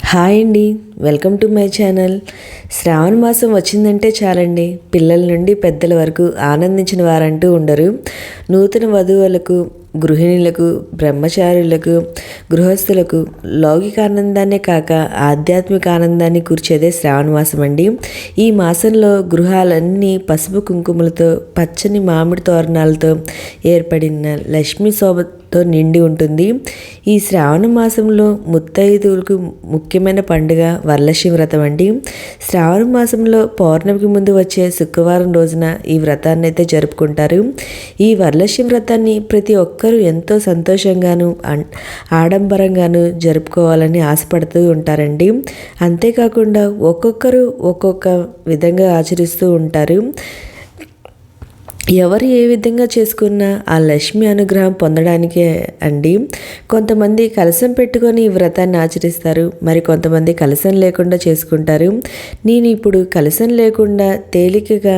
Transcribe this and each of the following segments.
Hi అండి, welcome to my channel. శ్రావణ మాసం వచ్చిందంటే చాలండి, పిల్లల నుండి పెద్దల వరకు ఆనందించిన వారంటూ ఉండరు. నూతన వధువులకు, గృహిణులకు, బ్రహ్మచారులకు, గృహస్థులకు లౌకిక ఆనందాన్నే కాక ఆధ్యాత్మిక ఆనందాన్ని కూర్చేదే శ్రావణ మాసం అండి. ఈ మాసంలో గృహాలన్నీ పసుపు కుంకుమలతో, పచ్చని మామిడి తోరణాలతో ఏర్పడిన లక్ష్మీ శోభతో నిండి ఉంటుంది. ఈ శ్రావణ మాసంలో ముత్తైదువులకు ముఖ్యమైన పండుగ వరలక్ష్మి వ్రతం అండి. శ్రావణ మాసంలో పౌర్ణమికి ముందు వచ్చే శుక్రవారం రోజున ఈ వ్రతాన్ని అయితే జరుపుకుంటారు. ఈ వరలక్ష్మి వ్రతాన్ని ప్రతి ఒక్కరూ ఎంతో సంతోషంగాను ఆడంబరంగాను జరుపుకోవాలని ఆశపడుతూ ఉంటారండి. అంతేకాకుండా ఒక్కొక్కరు ఒక్కొక్క విధంగా ఆచరిస్తూ ఉంటారు. ఎవరు ఏ విధంగా చేసుకున్నా ఆ లక్ష్మి అనుగ్రహం పొందడానికే అండి. కొంతమంది కలశం పెట్టుకొని ఈ వ్రతాన్ని ఆచరిస్తారు, మరి కొంతమంది కలశం లేకుండా చేసుకుంటారు. నేను ఇప్పుడు కలశం లేకుండా తేలికగా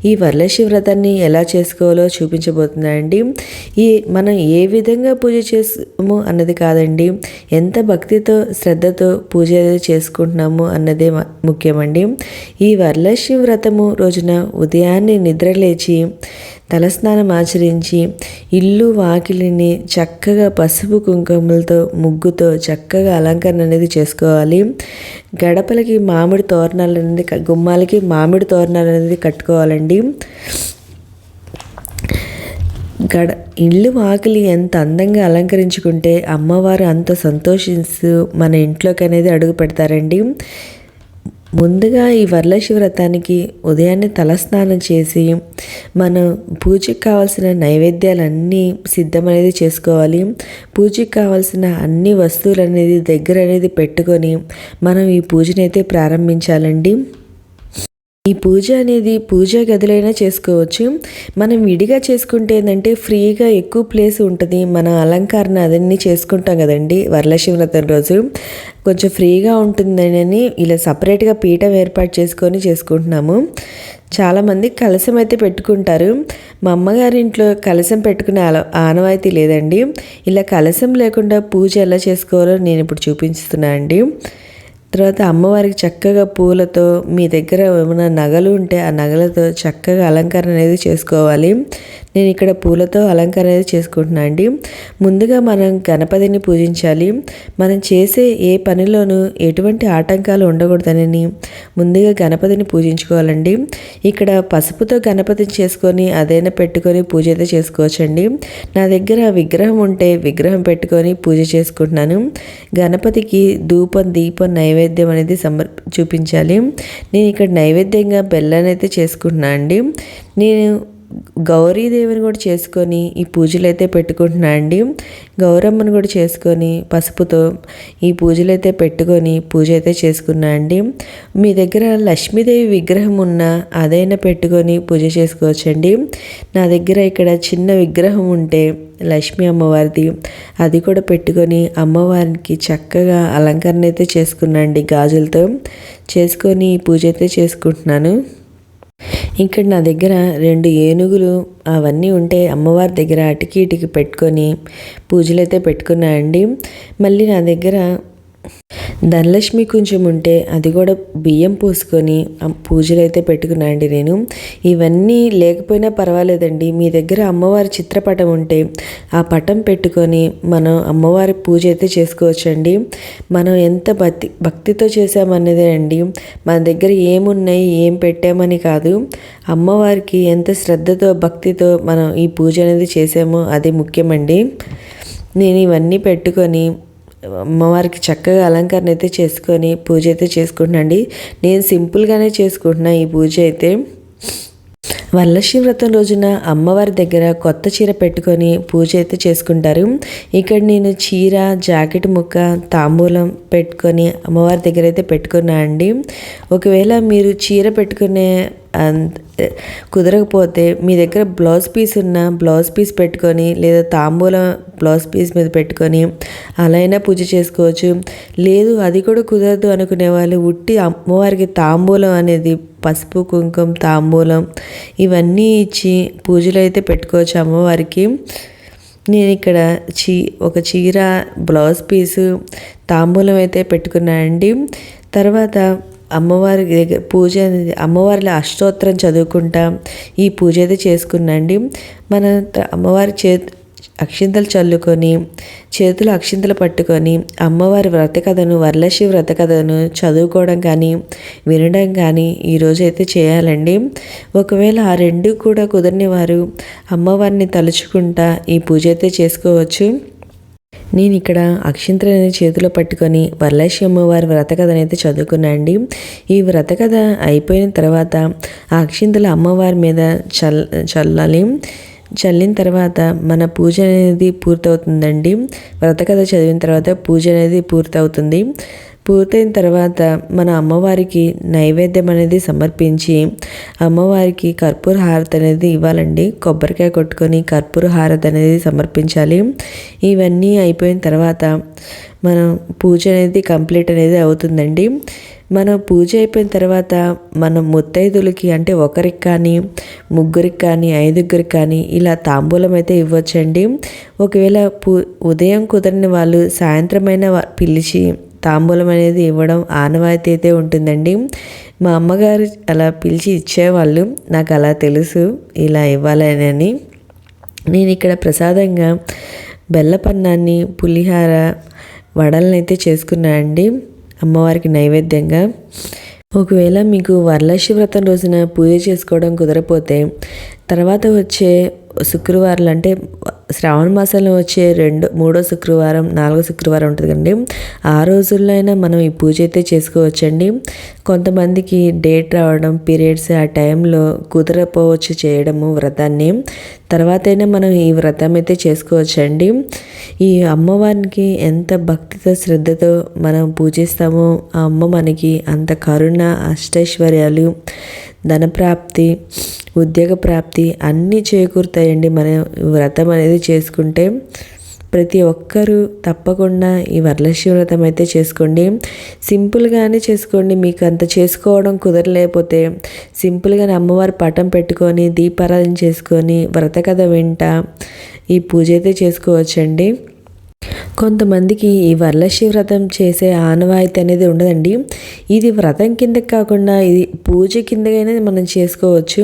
ఈ వరలక్ష్మి వ్రతాన్ని ఎలా చేసుకోవాలో చూపించబోతున్నానండి. మనం ఏ విధంగా పూజ చేసాము అన్నది కాదండి, ఎంత భక్తితో శ్రద్ధతో పూజ చేసుకుంటున్నాము అన్నదే ముఖ్యమండి. ఈ వరలక్ష్మి వ్రతము రోజున ఉదయాన్నే నిద్రలేచి తలస్నానం ఆచరించి ఇల్లు వాకిలిని చక్కగా పసుపు కుంకుమలతో, ముగ్గుతో చక్కగా అలంకరణ అనేది చేసుకోవాలి. గడపలకి మామిడి తోరణాలు అనేది, గుమ్మాలకి మామిడి తోరణాలు అనేది కట్టుకోవాలండి. ఇల్లు వాకిలి ఎంత అందంగా అలంకరించుకుంటే అమ్మవారు అంత సంతోషిస్తూ మన ఇంట్లోకి అనేది అడుగు పెడతారండి. ముందుగా ఈ వరలక్ష్మి వ్రతానికి ఉదయాన్నే తలస్నానం చేసి మనం పూజకి కావాల్సిన నైవేద్యాలన్నీ సిద్ధం అనేది చేసుకోవాలి. పూజకి కావాల్సిన అన్ని వస్తువులు అనేది దగ్గర అనేది పెట్టుకొని మనం ఈ పూజను అయితే ప్రారంభించాలండి. ఈ పూజ అనేది పూజా గదిలైనా చేసుకోవచ్చు. మనం విడిగా చేసుకుంటే ఏంటంటే ఫ్రీగా ఎక్కువ ప్లేస్ ఉంటుంది. మన అలంకరణ అదన్నీ చేసుకుంటాం కదండి. వరలక్ష్మి వ్రతం రోజు కొంచెం ఫ్రీగా ఉంటుందని ఇలా సపరేట్గా పీఠం ఏర్పాటు చేసుకుంటున్నాము. చాలామంది కలశం అయితే పెట్టుకుంటారు. మా అమ్మగారి ఇంట్లో కలశం పెట్టుకునే ఆనవాయితీ లేదండి. ఇలా కలశం లేకుండా పూజ ఎలా చేసుకోవాలో నేను ఇప్పుడు చూపిస్తున్నాను అండి. తర్వాత అమ్మవారికి చక్కగా పూలతో, మీ దగ్గర ఏమైనా నగలు ఉంటే ఆ నగలతో చక్కగా అలంకరణ అనేది చేసుకోవాలి. నేను ఇక్కడ పూలతో అలంకరణ అనేది చేసుకుంటున్నాను అండి. ముందుగా మనం గణపతిని పూజించాలి. మనం చేసే ఏ పనిలోనూ ఎటువంటి ఆటంకాలు ఉండకూడదని ముందుగా గణపతిని పూజించుకోవాలండి. ఇక్కడ పసుపుతో గణపతిని చేసుకొని అదైనా పెట్టుకొని పూజ అయితే చేసుకోవచ్చండి. నా దగ్గర విగ్రహం ఉంటే విగ్రహం పెట్టుకొని పూజ చేసుకుంటున్నాను. గణపతికి ధూపం, దీపం, నైవేద్యం అనేది చూపించాలి. నేను ఇక్కడ నైవేద్యంగా బెల్లాన్ని అయితే చేసుకుంటున్నాను అండి. నేను గౌరీదేవిని కూడా చేసుకొని ఈ పూజలు అయితే పెట్టుకుంటున్నా అండి. గౌరమ్మను కూడా చేసుకొని పసుపుతో ఈ పూజలు అయితే పెట్టుకొని పూజ అయితే చేసుకున్నా అండి. మీ దగ్గర లక్ష్మీదేవి విగ్రహం ఉన్నా అదైనా పెట్టుకొని పూజ చేసుకోవచ్చండి. నా దగ్గర ఇక్కడ చిన్న విగ్రహం ఉంటే లక్ష్మీ అమ్మవారిది, అది కూడా పెట్టుకొని అమ్మవారికి చక్కగా అలంకరణ అయితే చేసుకున్నా అండి. గాజులతో చేసుకొని పూజ అయితే చేసుకుంటున్నాను. ఇక్కడ నా దగ్గర 2 ఏనుగులు అవన్నీ ఉంటే అమ్మవారి దగ్గర అటికి ఇటికి పెట్టుకొని పూజలు అయితే పెట్టుకున్నా అండి. మళ్ళీ నా దగ్గర ధనలక్ష్మి కొంచెం ఉంటే అది కూడా బియ్యం పోసుకొని పూజలు అయితే పెట్టుకున్నా అండి నేను. ఇవన్నీ లేకపోయినా పర్వాలేదండి, మీ దగ్గర అమ్మవారి చిత్రపటం ఉంటే ఆ పటం పెట్టుకొని మనం అమ్మవారి పూజ అయితే చేసుకోవచ్చండి. మనం ఎంత భక్తితో చేసామన్నదే అండి. మన దగ్గర ఏమున్నాయి, ఏం పెట్టామని కాదు, అమ్మవారికి ఎంత శ్రద్ధతో భక్తితో మనం ఈ పూజ అనేది చేసామో అది ముఖ్యమండి. నేను ఇవన్నీ పెట్టుకొని అమ్మవారికి చక్కగా అలంకరణ అయితే చేసుకొని పూజ అయితే చేసుకుంటున్నాండి. నేను సింపుల్గానే చేసుకుంటున్నా ఈ పూజ అయితే. వరలక్ష్మి వ్రతం రోజున అమ్మవారి దగ్గర కొత్త చీర పెట్టుకొని పూజ అయితే చేసుకుంటారు. ఇక్కడ నేను చీర, జాకెట్ ముక్క, తాంబూలం పెట్టుకొని అమ్మవారి దగ్గర అయితే పెట్టుకున్నా అండి. ఒకవేళ మీరు చీర పెట్టుకునే కుదరకపోతే మీ దగ్గర బ్లౌజ్ పీస్ ఉన్న బ్లౌజ్ పీస్ పెట్టుకొని, లేదా తాంబూలం బ్లౌజ్ పీస్ మీద పెట్టుకొని అలా అయినా పూజ చేసుకోవచ్చు. లేదు అది కూడా కుదరదు అనుకునే వాళ్ళు ఉట్టి అమ్మవారికి తాంబూలం అనేది, పసుపు కుంకుమ తాంబూలం ఇవన్నీ ఇచ్చి పూజలు అయితే పెట్టుకోవచ్చు అమ్మవారికి. నేను ఇక్కడ ఒక చీర, బ్లౌజ్ పీసు, తాంబూలం అయితే పెట్టుకున్నానండి. తర్వాత అమ్మవారి దగ్గర పూజ అనేది అమ్మవారిలో అష్టోత్తరం చదువుకుంటా ఈ పూజ అయితే చేసుకున్నాండి. మన అమ్మవారి అక్షింతలు చల్లుకొని చేతులు అక్షింతలు పట్టుకొని అమ్మవారి వ్రత కథను, వరలక్ష్మి వ్రత కథను చదువుకోవడం కానీ వినడం కానీ ఈరోజు అయితే చేయాలండి. ఒకవేళ ఆ రెండు కూడా కుదరని వారు అమ్మవారిని తలుచుకుంటా ఈ పూజ అయితే చేసుకోవచ్చు. నేను ఇక్కడ అక్షింతలని చేతిలో పట్టుకొని వరలక్ష్మి అమ్మవారి వ్రత కథను అయితే చదువుకున్నాను అండి. ఈ వ్రత కథ అయిపోయిన తర్వాత ఆ అక్షింతలు అమ్మవారి మీద చల్లాలి. చల్లిన తర్వాత మన పూజ అనేది పూర్తవుతుందండి. వ్రత కథ చదివిన తర్వాత పూజ అనేది పూర్తవుతుంది. పూర్తయిన తర్వాత మన అమ్మవారికి నైవేద్యం అనేది సమర్పించి అమ్మవారికి కర్పూర హారతి అనేది ఇవ్వాలండి. కొబ్బరికాయ కొట్టుకొని కర్పూర హారతి అనేది సమర్పించాలి. ఇవన్నీ అయిపోయిన తర్వాత మనం పూజ అనేది కంప్లీట్ అనేది అవుతుందండి. మన పూజ అయిపోయిన తర్వాత మనం ముత్తైదులకి అంటే ఒకరికి కానీ, ముగ్గురికి కానీ, 5గురికి కానీ ఇలా తాంబూలం అయితే ఇవ్వచ్చండి. ఒకవేళ ఉదయం కుదరని వాళ్ళు సాయంత్రమైన పిలిచి తాంబూలం అనేది ఇవ్వడం ఆనవాయితీ అయితే ఉంటుందండి. మా అమ్మగారు అలా పిలిచి ఇచ్చేవాళ్ళు. నాకు అలా తెలుసు ఇలా ఇవ్వాలని. నేను ఇక్కడ ప్రసాదంగా బెల్లపన్నాన్ని, పులిహార, వడలను అయితే చేసుకున్నాను అండి అమ్మవారికి నైవేద్యంగా. ఒకవేళ మీకు వరలక్ష్మి వ్రతం రోజున పూజ చేసుకోవడం కుదరపోతే తర్వాత వచ్చే శుక్రవారాలు అంటే శ్రావణ మాసంలో వచ్చే 3వ శుక్రవారం, 4వ శుక్రవారం ఉంటుంది కండి. ఆ రోజుల్లో అయినా మనం ఈ పూజ అయితే చేసుకోవచ్చండి. కొంతమందికి డేట్ రావడం, పీరియడ్స్ ఆ టైంలో కుదరపోవచ్చు చేయడము వ్రతాన్ని. తర్వాత అయినా మనం ఈ వ్రతం అయితే చేసుకోవచ్చండి. ఈ అమ్మవారికి ఎంత భక్తితో శ్రద్ధతో మనం పూజిస్తామో ఆ అమ్మ మనకి అంత కరుణ, అష్టైశ్వర్యాలు, ధనప్రాప్తి, ఉద్యోగ ప్రాప్తి అన్నీ చేకూరుతాయండి మన వ్రతం అనేది చేసుకుంటే. ప్రతి ఒక్కరూ తప్పకుండా ఈ వరలక్ష్మి వ్రతం అయితే చేసుకోండి. సింపుల్గానే చేసుకోండి. మీకు అంత చేసుకోవడం కుదరలేకపోతే సింపుల్గానే అమ్మవారి పటం పెట్టుకొని దీపారాధన చేసుకొని వ్రత కథ వింటా ఈ పూజ అయితే చేసుకోవచ్చండి. కొంతమందికి ఈ వరలక్ష్మి వ్రతం చేసే ఆనవాయితీ అనేది ఉండదండి. ఇది వ్రతం కిందకి కాకుండా ఇది పూజ కిందకైనా మనం చేసుకోవచ్చు.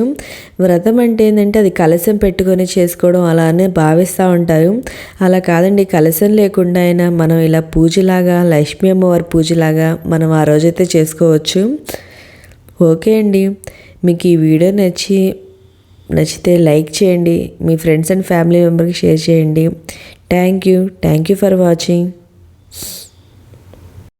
వ్రతం అంటే ఏంటంటే అది కలశం పెట్టుకొని చేసుకోవడం అలానే భావిస్తూ ఉంటారు. అలా కాదండి, కలశం లేకుండా అయినా మనం ఇలా పూజలాగా, లక్ష్మీ అమ్మవారి పూజలాగా మనం ఆ రోజైతే చేసుకోవచ్చు. ఓకే అండి, మీకు ఈ వీడియో నచ్చితే లైక్ చేయండి, మీ ఫ్రెండ్స్ అండ్ ఫ్యామిలీ మెంబర్కి షేర్ చేయండి. Thank you for watching.